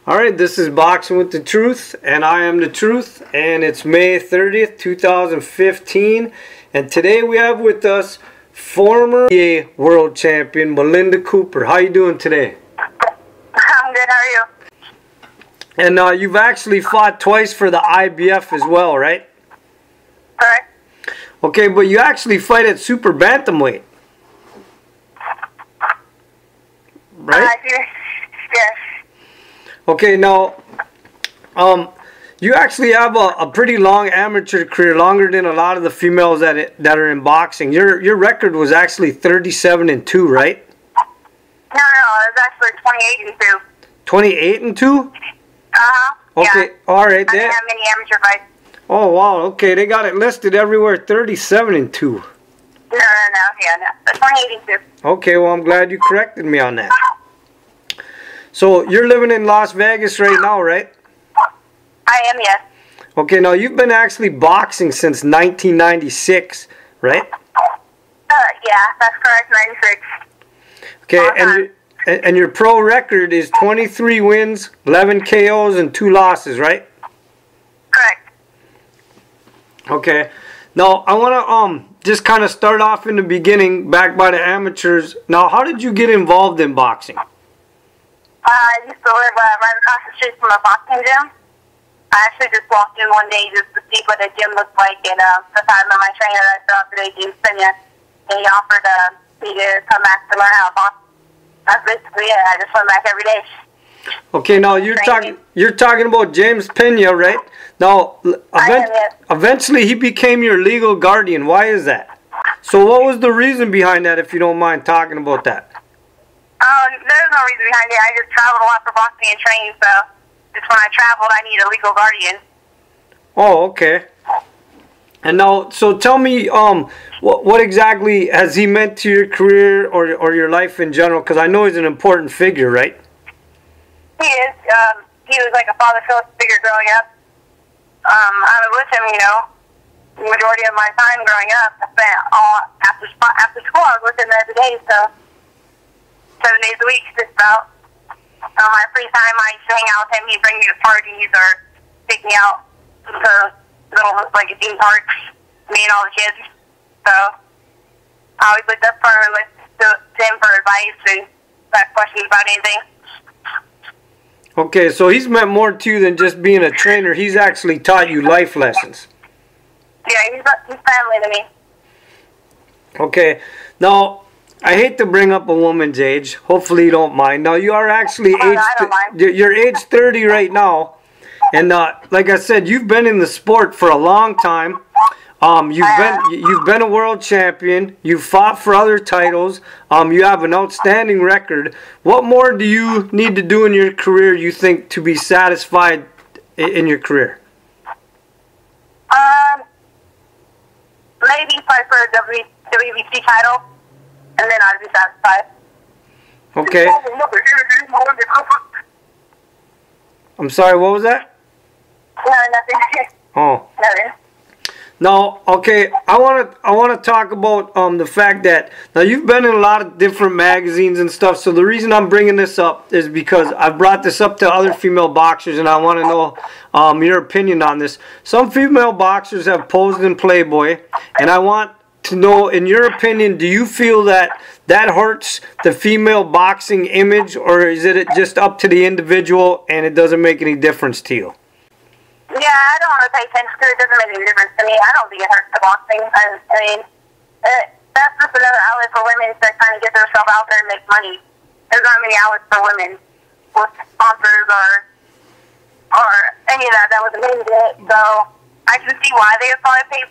Alright, this is Boxing with the Truth, and I am the Truth, and it's May 30th, 2015, and today we have with us former world champion Melinda Cooper. How you doing today? I'm good, how are you? And you've actually fought twice for the IBF as well, right? Correct. Okay, but you actually fight at super bantamweight, right? Yes. Okay, now, you actually have a pretty long amateur career, longer than a lot of the females that are in boxing. Your record was actually 37-2, right? No, it's actually 28-2. 28-2? Okay, yeah. all right. I didn't have many amateur fights. Oh wow, okay, they got it listed everywhere 37-2. No, yeah, no. 28-2. Okay, well I'm glad you corrected me on that. So you're living in Las Vegas right now, right? I am, yes. Okay, now you've been actually boxing since 1996, right? Yeah, that's correct, 96. Okay, and your pro record is 23 wins, 11 KOs, and 2 losses, right? Correct. Okay, now I want to just kind of start off in the beginning, back by the amateurs. Now, how did you get involved in boxing? I used to live right across the street from a boxing gym. I actually just walked in one day just to see what the gym looked like, and the time of my trainer that I saw today, James Pena, and he offered me to come back to learn how to box. That's basically it. I just went back every day. Okay, now you're talking about James Pena, right? Now, eventually he became your legal guardian. Why is that? So what was the reason behind that, if you don't mind talking about that? There's no reason behind it. I just traveled a lot for boxing and training, so just when I traveled, I need a legal guardian. Oh, okay. And now, so tell me, what exactly has he meant to your career or your life in general? Because I know he's an important figure, right? He is. He was like a father figure growing up. I was with him, the majority of my time growing up. I spent all after school. I was with him every day, so 7 days a week, just about. On my free time, I used to hang out with him. He'd bring me to parties or take me out to little, like, theme parks, me and all the kids. So I always looked up for him to him for advice and ask questions about anything. Okay, so he's meant more to you than just being a trainer. He's actually taught you life lessons. Yeah, he's family to me. Okay, now, I hate to bring up a woman's age. Hopefully you don't mind. Now, you are actually you're age 30 right now. And like I said, you've been in the sport for a long time. You've been a world champion. You've fought for other titles. You have an outstanding record. What more do you need to do in your career, you think, to be satisfied in your career? Maybe fight for a WBT title, and then I'd be satisfied. Okay. I'm sorry, what was that? No, nothing. Oh. Nothing. Now, okay, I want to talk about the fact that now you've been in a lot of different magazines and stuff. So the reason I'm bringing this up is because I've brought this up to other female boxers, and I want to know your opinion on this. Some female boxers have posed in Playboy, and I want to know, in your opinion, do you feel that hurts the female boxing image, or is it just up to the individual and it doesn't make any difference to you? Yeah, I don't want to pay attention to it. It doesn't make any difference to me. I don't think it hurts the boxing. I mean, that's just another outlet for women to kind of get themselves out there and make money. There's not many outlets for women with sponsors or any of that wasn't into it. So I can see why they would probably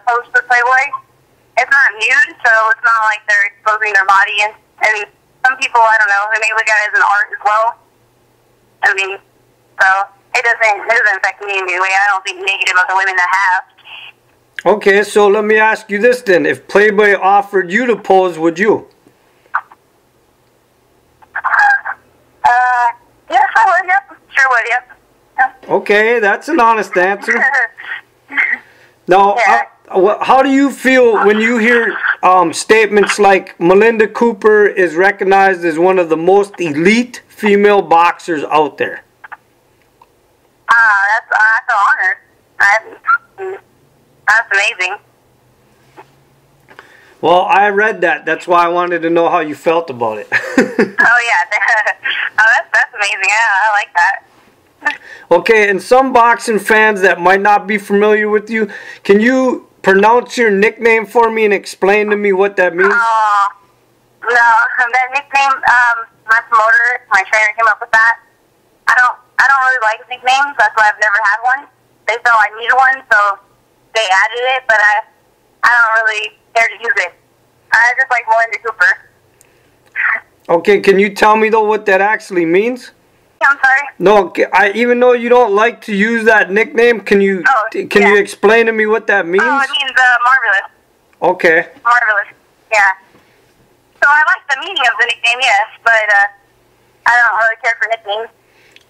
post for Playboy. It's not nude, so it's not like they're exposing their body. And some people, I don't know, they may look at it as an art as well. I mean, so it doesn't affect me in any way. I don't think negative of the women that have. Okay, so let me ask you this then. If Playboy offered you to pose, would you? Yes, I would, yep. Sure would, yep. Okay, that's an honest answer. Now, yeah. How do you feel when you hear statements like Melinda Cooper is recognized as one of the most elite female boxers out there? feel honored. That's amazing. Well, I read that. That's why I wanted to know how you felt about it. Oh, yeah. That's amazing. I like that. Okay, and some boxing fans that might not be familiar with you, can you pronounce your nickname for me and explain to me what that means? Oh, no. That nickname, my promoter, my trainer came up with that. I don't really like nicknames. That's why I've never had one. They felt I needed one, so they added it, but I don't really care to use it. I just like Melinda Cooper. Okay, can you tell me though what that actually means? I'm sorry? No, even though you don't like to use that nickname, can you you explain to me what that means? Oh, it means marvelous. Okay. Marvelous, yeah. So I like the meaning of the nickname, yes, but I don't really care for nicknames.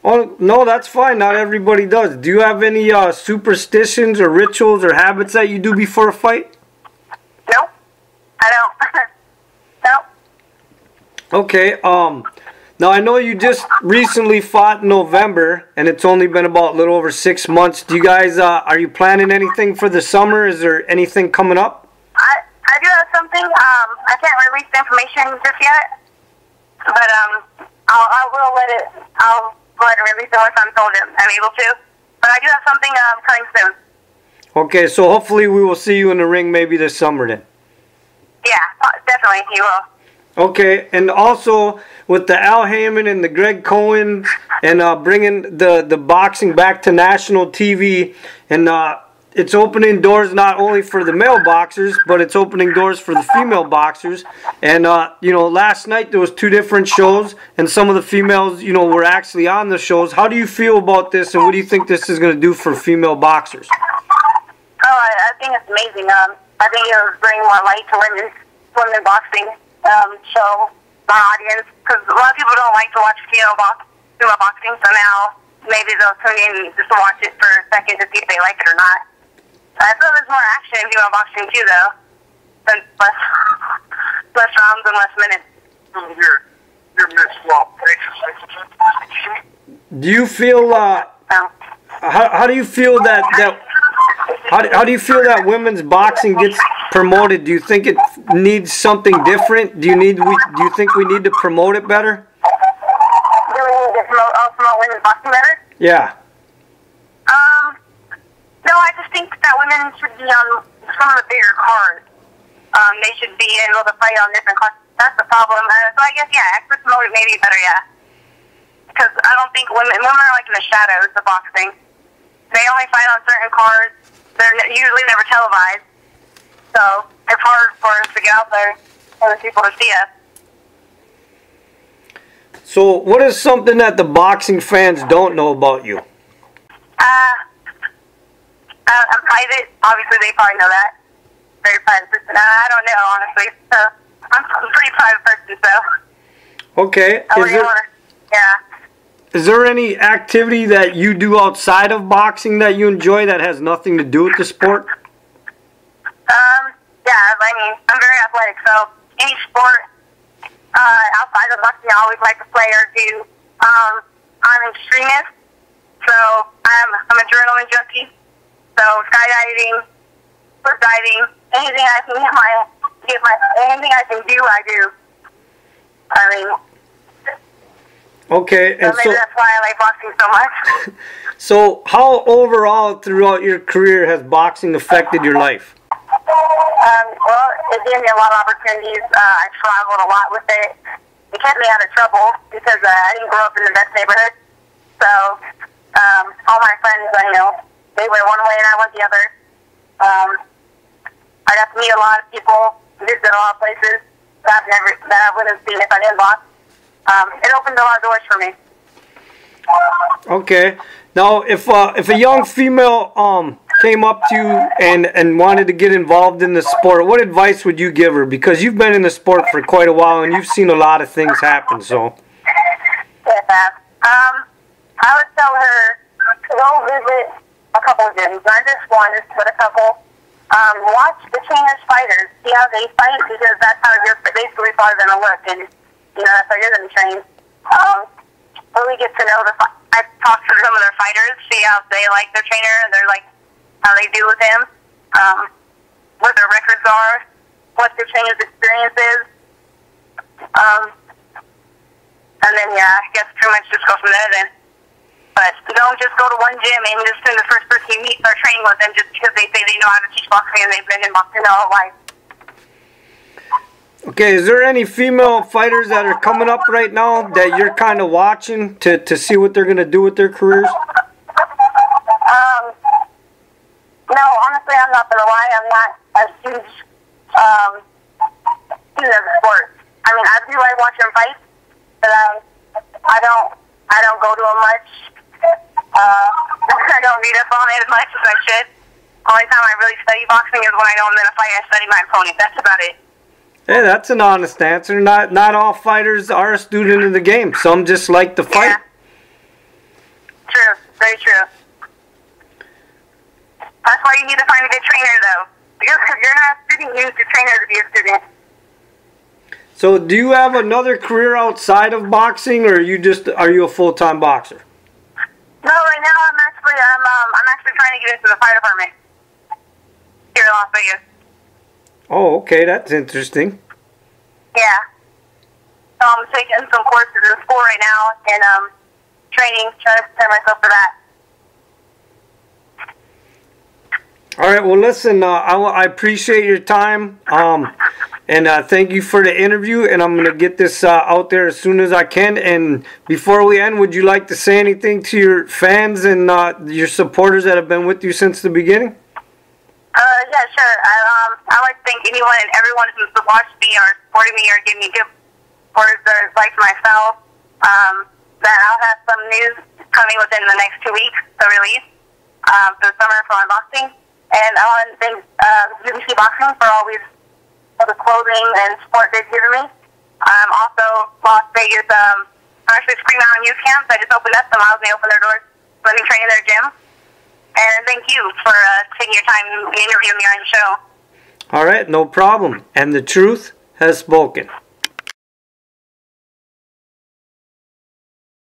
Oh, no, that's fine. Not everybody does. Do you have any superstitions or rituals or habits that you do before a fight? Nope. I don't. Nope. Okay, now I know you just recently fought in November, and it's only been about a little over 6 months. Do you guys, are you planning anything for the summer? Is there anything coming up? I do have something. I can't release the information just yet, but I'll go ahead and release it once I'm told I'm able to. But I do have something coming soon. Okay, so hopefully we will see you in the ring maybe this summer then. Yeah, definitely, you will. Okay, and also with the Al Heyman and the Greg Cohen and bringing the boxing back to national TV, and it's opening doors not only for the male boxers, but it's opening doors for the female boxers. And, last night there was 2 different shows, and some of the females, were actually on the shows. How do you feel about this, and what do you think this is going to do for female boxers? Oh, I think it's amazing. I think it'll bring more light to women boxing, show my audience, because a lot of people don't like to watch female boxing, so now maybe they'll tune in just to watch it for a second to see if they like it or not. I feel there's more action in female boxing too, though. Than less rounds and less minutes. Your missed swap. Do you feel how do you feel that how do you feel that women's boxing gets promoted? Do you think it needs something different? Do you think we need to promote it better? Do we need to promote women's boxing better? Yeah. No, I just think that women should be on some of the bigger cards. They should be able to fight on different cards. That's the problem. So I guess, experts promote it maybe better, because I don't think women are like in the shadows of boxing. They only fight on certain cards. They're usually never televised. So it's hard for us to get out there for the people to see us. So what is something that the boxing fans don't know about you? I'm private. Obviously, they probably know that. Very private person. I don't know, honestly. So I'm a pretty private person, so. Okay. Yeah. Is there any activity that you do outside of boxing that you enjoy that has nothing to do with the sport? Yeah, I mean, I'm very athletic, so any sport outside of boxing I always like to play or do. I'm an extremist, so I'm an adrenaline junkie. So skydiving, cliff diving, anything I can anything I can do, I do. I mean, okay, and maybe that's why I like boxing so much. So, how overall throughout your career has boxing affected your life? Well, it gave me a lot of opportunities. I traveled a lot with it. It kept me out of trouble because I didn't grow up in the best neighborhood. So, all my friends, they went one way and I went the other. I got to meet a lot of people, visit a lot of places that I wouldn't have seen if I didn't box. It opened a lot of doors for me. Okay. Now, if a young female came up to you and wanted to get involved in the sport, what advice would you give her? Because you've been in the sport for quite a while and you've seen a lot of things happen. So. Yeah. I would tell her to go visit a couple of gyms, not just one, but a couple. Watch the trainers' fighters, see how they fight, because that's how you're basically probably going to look, and that's how you're going to train. Really get to know I talked to some of their fighters, see how they like their trainer, and they're like how they do with him, what their records are, what their trainer's experience is, and then I guess pretty much just go from there then. But don't just go to one gym and just send the first person you meet start training with them just because they say they know how to teach boxing and they've been in boxing their whole life. Okay, is there any female fighters that are coming up right now that you're kind of watching to see what they're going to do with their careers? No, honestly, I'm not going to lie. I'm not a huge fan of the sport. I mean, I do like watching fights, but I don't go to them much. I don't read up on it as much as I should. Only time I really study boxing is when I know I'm in a fight. I study my opponent. That's about it. Hey, that's an honest answer. Not all fighters are a student of the game. Some just like to fight. Yeah. True. Very true. That's why you need to find a good trainer, though. Because if you're not a student, you need a trainer to be a student. So, do you have another career outside of boxing, or are you a full-time boxer? No, right now I'm actually trying to get into the fire department here in Las Vegas. Oh, okay, that's interesting. Yeah. So I'm taking some courses in school right now and training, trying to prepare myself for that. All right, well, listen, I appreciate your time, and thank you for the interview, and I'm going to get this out there as soon as I can. And before we end, would you like to say anything to your fans and your supporters that have been with you since the beginning? Yeah, sure. I like to thank anyone and everyone who's watched me or supported me or given me good words or advice myself. That I'll have some news coming within the next 2 weeks to release for the summer for my boxing. And I want to thank UBC Boxing for for the clothing and support they've given me. Also, Las Vegas, actually Spring Mountain Youth Camp. I just opened up, so I was going to open their doors, let me train in their gym. And thank you for taking your time and interviewing me on your show. All right, no problem. And the truth has spoken.